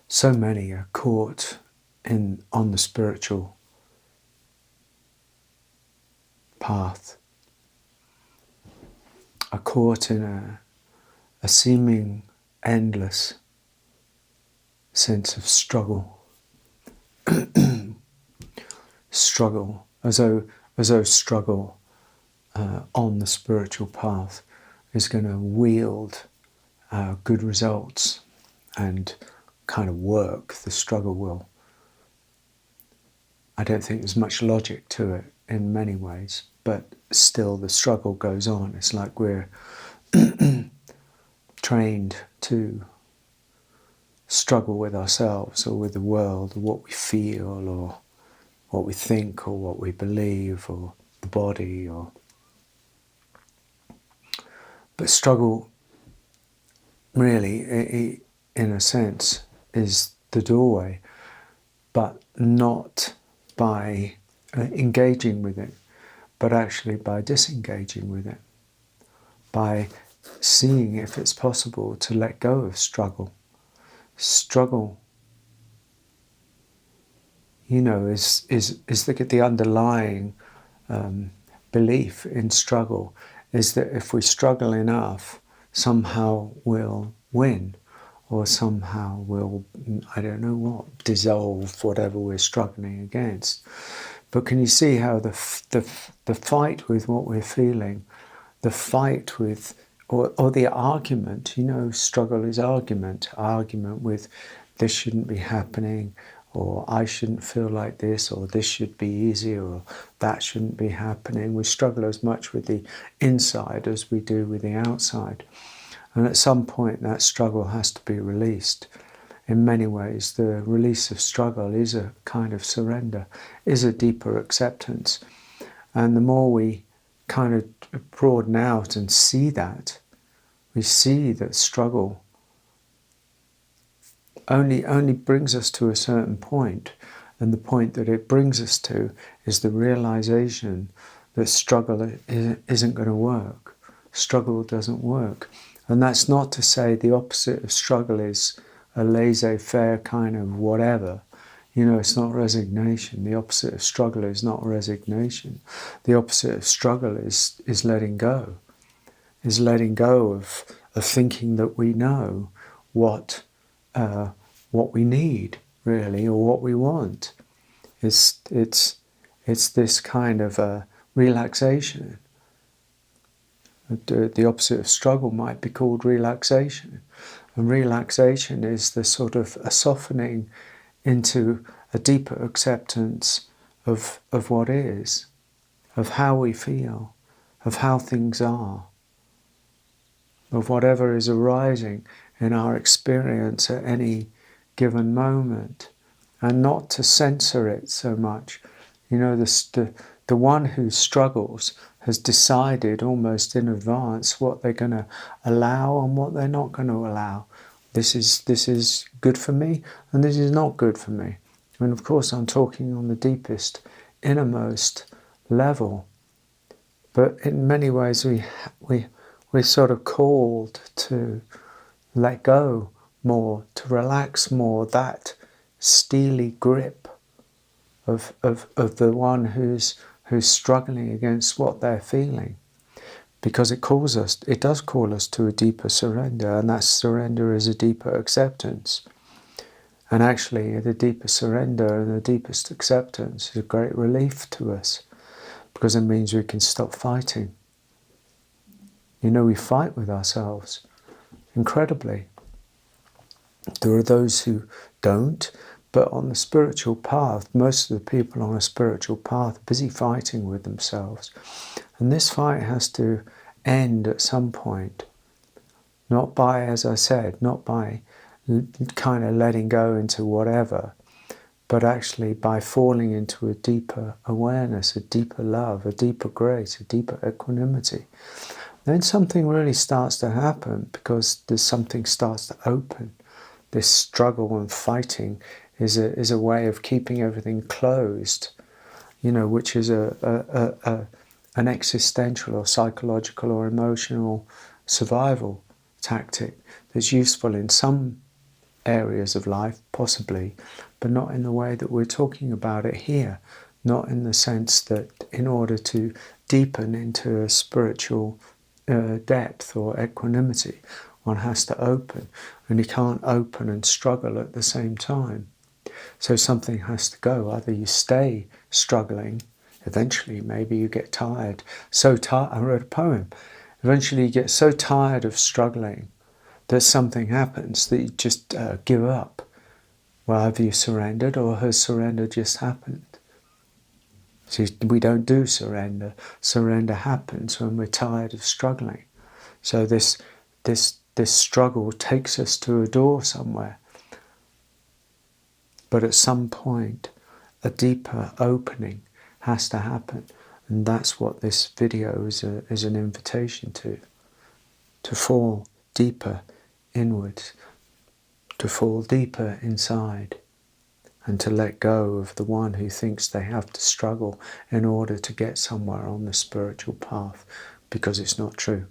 So many are caught on the spiritual path, are caught in a seeming endless sense of struggle. Struggle, as though struggle on the spiritual path is going to wield good results and kind of work. The struggle will. I don't think there's much logic to it in many ways, but still the struggle goes on. It's like we're trained to struggle with ourselves or with the world, or what we feel, or what we think, or what we believe, or the body, or... But struggle, really, in a sense, is the doorway, but not by engaging with it, but actually by disengaging with it, by seeing if it's possible to let go of struggle. Struggle, is the underlying belief in struggle is that if we struggle enough, somehow we'll win, or somehow we'll, I don't know what, dissolve whatever we're struggling against. But can you see how the fight with what we're feeling, the fight with, or the argument, struggle is argument with this shouldn't be happening, or I shouldn't feel like this, or this should be easier, or that shouldn't be happening. We struggle as much with the inside as we do with the outside. And at some point that struggle has to be released. In many ways, the release of struggle is a kind of surrender, is a deeper acceptance. And the more we kind of broaden out and see that, we see that struggle only brings us to a certain point, and the point that it brings us to is the realization that struggle isn't going to work. Struggle doesn't work. And that's not to say the opposite of struggle is a laissez-faire kind of whatever. It's not resignation. The opposite of struggle is not resignation. The opposite of struggle is letting go. Is letting go of thinking that we know what we need, really, or what we want. It's this kind of relaxation. The opposite of struggle might be called relaxation. And relaxation is the sort of a softening into a deeper acceptance of what is, of how we feel, of how things are, of whatever is arising in our experience at any given moment, and not to censor it so much. The one who struggles has decided almost in advance what they're going to allow and what they're not going to allow. This is good for me, and this is not good for me. And of course I'm talking on the deepest, innermost level. But in many ways we're sort of called to let go more, to relax more, that steely grip of the one who's struggling against what they're feeling. Because it does call us to a deeper surrender, and that surrender is a deeper acceptance. And actually the deeper surrender and the deepest acceptance is a great relief to us, because it means we can stop fighting. We fight with ourselves incredibly. There are those who don't, but on the spiritual path, most of the people on a spiritual path are busy fighting with themselves. And this fight has to end at some point. Not by, as I said, not by kind of letting go into whatever, but actually by falling into a deeper awareness, a deeper love, a deeper grace, a deeper equanimity. Then something really starts to happen, because there's something starts to open. This struggle and fighting is a way of keeping everything closed, which is an existential or psychological or emotional survival tactic that's useful in some areas of life, possibly, but not in the way that we're talking about it here. Not in the sense that in order to deepen into a spiritual depth or equanimity, one has to open, and you can't open and struggle at the same time. So something has to go. Either you stay struggling, eventually maybe you get tired. So tired, I wrote a poem. Eventually you get so tired of struggling that something happens that you just give up. Well, have you surrendered, or has surrender just happened? See, we don't do surrender. Surrender happens when we're tired of struggling. So this struggle takes us to a door somewhere. But at some point, a deeper opening has to happen. And that's what this video is an invitation to fall deeper inwards, to fall deeper inside, and to let go of the one who thinks they have to struggle in order to get somewhere on the spiritual path, because it's not true.